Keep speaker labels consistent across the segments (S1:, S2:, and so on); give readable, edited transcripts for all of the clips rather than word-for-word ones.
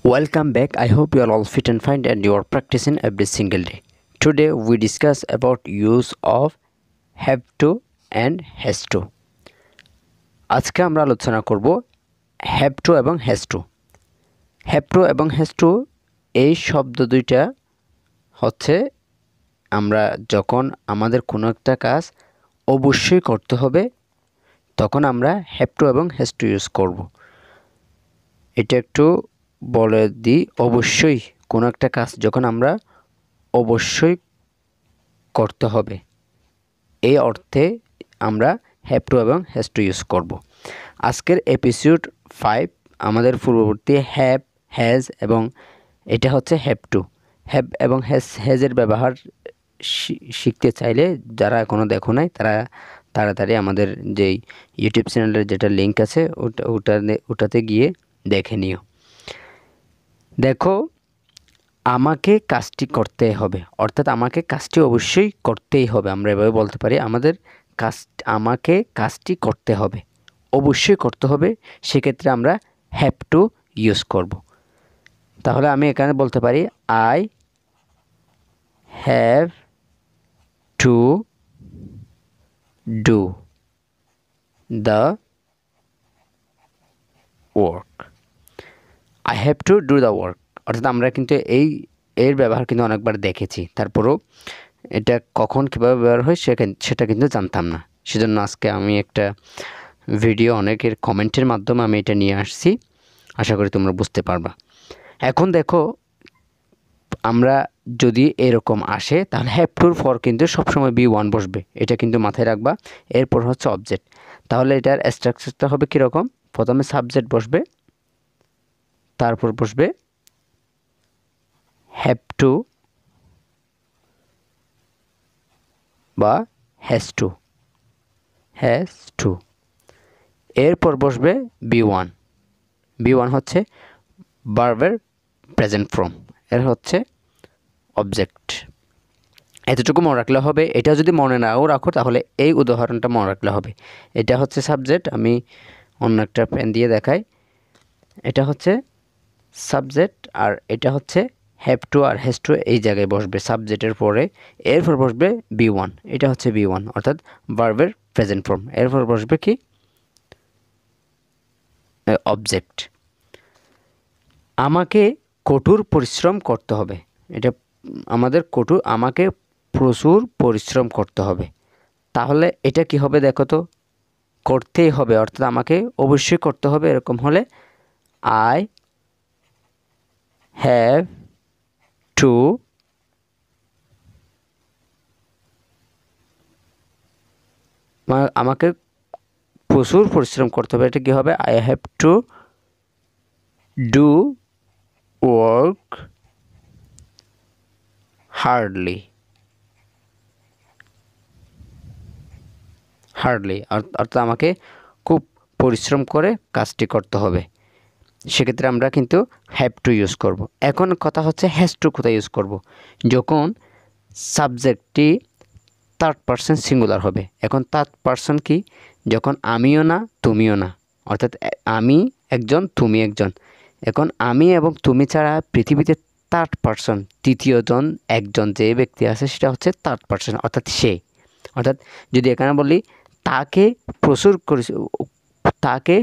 S1: Welcome back. I hope you are all fit and fine and you are practicing every single day. Today we discuss about use of have to and has to. আজকে আমরা আলোচনা করব have to এবং has to. have to এবং has to এই শব্দ দুইটা হচ্ছে আমরা যখন আমাদের কোনো একটা কাজ অবশ্যই করতে হবে তখন আমরা have to এবং has to ইউজ করব। এটা একটু বলে দিই, অবশ্যই কোনো একটা কাজ যখন আমরা অবশ্যই করতে হবে এই অর্থে আমরা হ্যাভ টু এবং হ্যাজ টু ইউজ করব। আজকের এপিসোড 5 আমাদের পূর্ববর্তী হ্যাভ, হ্যাজ এবং এটা হচ্ছে হ্যাভ টু। হ্যাভ এবং হ্যাজের ব্যবহার শিখতে চাইলে যারা এখনও দেখো নাই তারা তাড়াতাড়ি আমাদের যেই ইউটিউব চ্যানেলের যেটা লিঙ্ক আছে ওটাতে গিয়ে দেখে নিও। দেখো, আমাকে কাজটি করতে হবে, অর্থাৎ আমাকে কাজটি অবশ্যই করতেই হবে। আমরা এভাবে বলতে পারি আমাকে কাজটি করতে হবে, অবশ্যই করতে হবে। সেক্ষেত্রে আমরা হ্যাভ টু ইউজ করব। তাহলে আমি এখানে বলতে পারি I have to do the work. I have to do the work, অর্থাৎ আমরা কিন্তু এর ব্যবহার কিন্তু অনেকবার দেখেছি, তারপরেও এটা কখন কীভাবে ব্যবহার হয় সেটা কিন্তু জানতাম না। সেজন্য আজকে আমি একটা ভিডিও অনেকের কমেন্টের মাধ্যমে আমি এটা নিয়ে আসছি, আশা করি তোমরা বুঝতে পারবা। এখন দেখো, আমরা যদি এরকম আসে তাহলে হ্যাভ টুর পর কিন্তু সবসময় B1 বসবে, এটা কিন্তু মাথায় রাখবা। এরপর হচ্ছে অবজেক্ট। তাহলে এটার স্ট্রাকচারটা হবে কীরকম? প্রথমে সাবজেক্ট বসবে, তারপর বসবে হ্যাভ টু বা হ্যাজ টু, এরপর বসবে B1 হচ্ছে ভার্বের প্রেজেন্ট ফর্ম, এর হচ্ছে অবজেক্ট। এতটুকু মনে রাখলে হবে। এটা যদি মনে নাও রাখো তাহলে এই উদাহরণটা মনে রাখলে হবে। এটা হচ্ছে সাবজেক্ট, আমি অন্য একটা পেন দিয়ে দেখাই। এটা হচ্ছে সাবজেক্ট আর এটা হচ্ছে হ্যাভ টু আর হ্যাজ টু এই জায়গায় বসবে সাবজেক্টের পরে। এরপর বসবে B1, এটা হচ্ছে B1 অর্থাৎ ভার্বের প্রেজেন্ট ফর্ম। এরপর বসবে কি? অবজেক্ট। আমাকে কঠোর পরিশ্রম করতে হবে, এটা আমাকে প্রচুর পরিশ্রম করতে হবে। তাহলে এটা কি হবে দেখো তো? করতেই হবে, অর্থাৎ আমাকে অবশ্যই করতে হবে। এরকম হলে আই হ্যাভ টু আমাকে প্রচুর পরিশ্রম করতে হবে। এটা কি হবে? I have to do work hardly, অর্থাৎ আমাকে খুব পরিশ্রম করে কাজটি করতে হবে। সেক্ষেত্রে আমরা কিন্তু হ্যাভ টু ইউজ করব। এখন কথা হচ্ছে হ্যাজ টু কোথায় ইউজ করব? যখন সাবজেক্টটি থার্ড পারসন সিঙ্গুলার হবে। এখন থার্ড পারসন কি? যখন আমিও না তুমিও না, অর্থাৎ আমি একজন তুমি একজন। এখন আমি এবং তুমি ছাড়া পৃথিবীতে থার্ড পারসন, তৃতীয়জন একজন যে ব্যক্তি আছে সেটা হচ্ছে থার্ড পারসন, অর্থাৎ সে। অর্থাৎ যদি এখানে বলি তাকে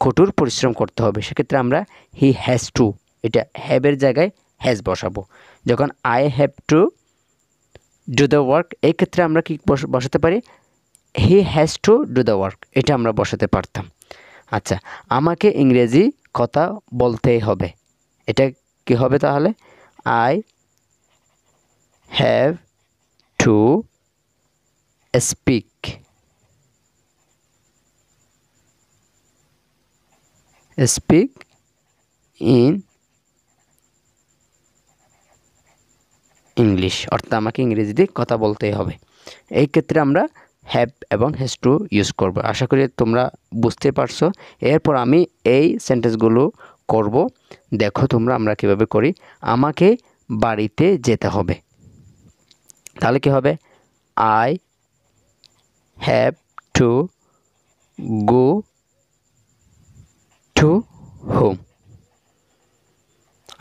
S1: কঠোর পরিশ্রম করতে হবে, সেক্ষেত্রে আমরা হি হ্যাজ টু, এটা হ্যাভের জায়গায় হ্যাজ বসাবো। যখন I have to do the work, এই ক্ষেত্রে আমরা কি বসাতে পারি? হি has to do the work, এটা আমরা বসাতে পারতাম। আচ্ছা, আমাকে ইংরেজি কথা বলতেই হবে, এটা কি হবে তাহলে? I have to speak in English, অর্থাৎ আমাকে ইংরেজিতে কথা বলতেই হবে। এই ক্ষেত্রে আমরা হ্যাভ এবং হ্যাজ টু ইউজ করব। আশা করি তোমরা বুঝতে পারছো। এরপর আমি এই সেন্টেন্সগুলো করব, দেখো তোমরা আমরা কিভাবে করি। আমাকে বাড়িতে যেতে হবে, তাহলে কি হবে? I have to go to home.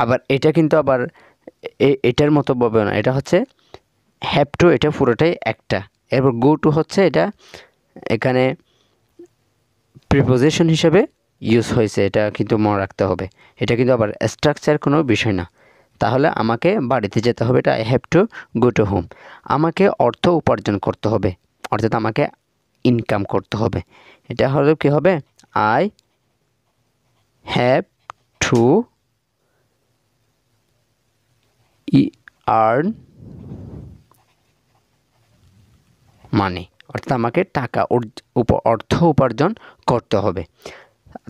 S1: আবার এটা কিন্তু আবার এটার মতো বলবে না, এটা হচ্ছে হ্যাভ টু, এটা পুরোটাই একটা। এরপর গো টু হচ্ছে এটা এখানে প্রিপোজিশন হিসেবে ইউজ হয়েছে, এটা কিন্তু মনে রাখতে হবে। এটা কিন্তু আবার স্ট্রাকচার কোনো বিষয় না। তাহলে আমাকে বাড়িতে যেতে হবে, এটা I have to go to home. আমাকে অর্থ উপার্জন করতে হবে, অর্থাৎ আমাকে ইনকাম করতে হবে। এটা হলো কি হবে, I have to earn money, অর্থাৎ আমাকে টাকা অর্থ উপার্জন করতে হবে।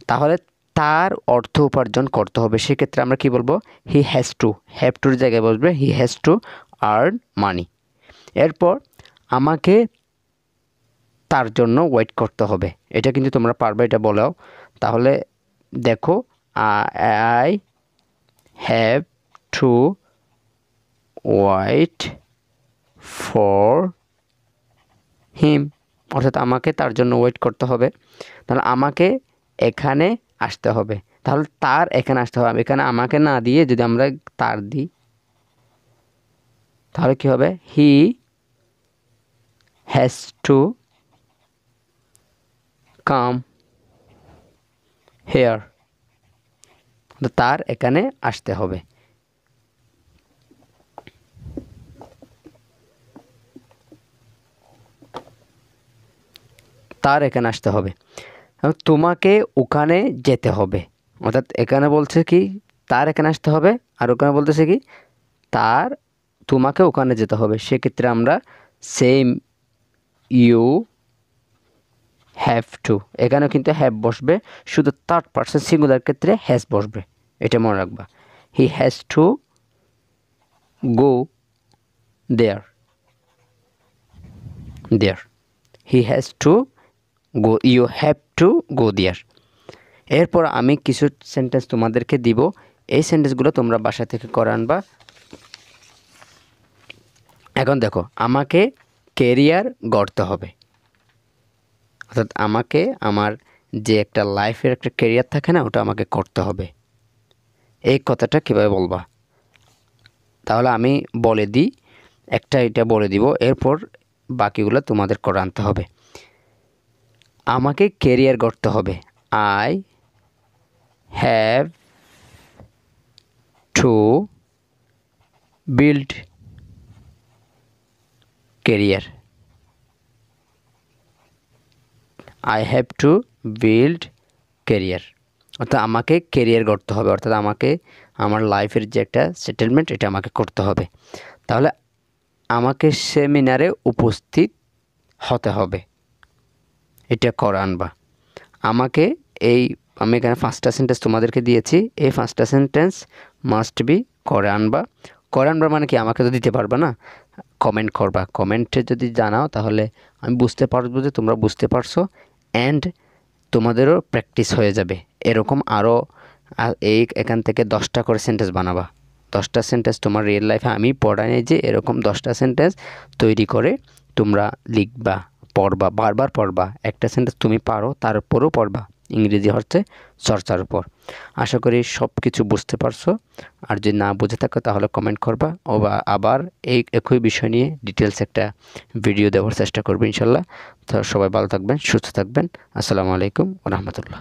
S1: তাহলে তার অর্থ উপার্জন করতে হবে, সেক্ষেত্রে আমরা কি বলবো, হি হ্যাজ টু, হ্যাভ টুর জায়গায় বসবে হি হ্যাজ টু আর্ন মানি। এরপর আমাকে তার জন্য ওয়েট করতে হবে, এটা কিন্তু তোমরা পারবে, এটা বলো। তাহলে দেখো, I have to wait for him, অর্থাৎ আমাকে তার জন্য ওয়েট করতে হবে। তাহলে আমাকে এখানে আসতে হবে, তাহলে তার এখানে আসতে হবে। এখানে আমাকে না দিয়ে যদি আমরা তার দিই, তাহলে কি হবে, he has to come here, তার এখানে আসতে হবে। তার এখানে আসতে হবে। তোমাকে ওখানে যেতে হবে, অর্থাৎ এখানে বলছে কি তার এখানে আসতে হবে, আর ওখানে বলতেছে কি তার তোমাকে ওখানে যেতে হবে। সেক্ষেত্রে আমরা সেম ইউ হ্যাভ টু, এখানেও কিন্তু হ্যাভ বসবে, শুধু থার্ড পারসন সিঙ্গুলার ক্ষেত্রে হ্যাজ বসবে, এটা মনে রাখবা। He has to go there, there, he has to go, you have to go there. এরপর আমি কিছু সেন্টেন্স তোমাদেরকে দিব, এই সেন্টেন্সগুলো তোমরা বাসা থেকে করে আনবা। এখন দেখো, আমাকে কেরিয়ার গড়তে হবে, অর্থাৎ আমাকে আমার যে একটা লাইফের একটা কেরিয়ার থাকে না, ওটা আমাকে করতে হবে। এই কথাটা কীভাবে বলবা, তাহলে আমি বলে দিই, একটা এটা বলে দিব, এরপর বাকিগুলো তোমাদের করে আনতে হবে। আমাকে কেরিয়ার গড়তে হবে, I have to build career, I have to build career, অর্থাৎ আমাকে কেরিয়ার গড়তে হবে, অর্থাৎ আমাকে আমার লাইফের যে একটা সেটেলমেন্ট, এটা আমাকে করতে হবে। তাহলে আমাকে সেমিনারে উপস্থিত হতে হবে, এটা করে আনবা। আমাকে আমি এখানে 5টা সেন্টেন্স তোমাদেরকে দিয়েছি, এই 5টা সেন্টেন্স মাস্ট বি করে আনবা। করে আনবা মানে কি, আমাকে তো দিতে পারবা না, কমেন্ট করবা, কমেন্টে যদি জানাও তাহলে আমি বুঝতে পারবো যে তোমরা বুঝতে পারছো, অ্যান্ড তোমাদেরও প্র্যাকটিস হয়ে যাবে। এরকম আরও এখান থেকে 10টা করে সেন্টেন্স বানাবা, 10টা সেন্টেন্স তোমার রিয়েল লাইফে আমি পড়াই যে এরকম 10টা সেন্টেন্স তৈরি করে তোমরা লিখবা, পড়বা, বারবার পড়বা। একটা সেন্টেন্স তুমি পারো তারপরও পড়বা, ইংরেজি হচ্ছে চর্চার উপর। আশা করি সব কিছু বুঝতে পারছো, আর যদি না বুঝে থাকো তাহলে কমেন্ট করবা, আবার এই একই বিষয় নিয়ে ডিটেলস একটা ভিডিও দেওয়ার চেষ্টা করবো ইনশাল্লাহ। তো সবাই ভালো থাকবেন, সুস্থ থাকবেন। আসসালামু আলাইকুম ওয়া রাহমাতুল্লাহ।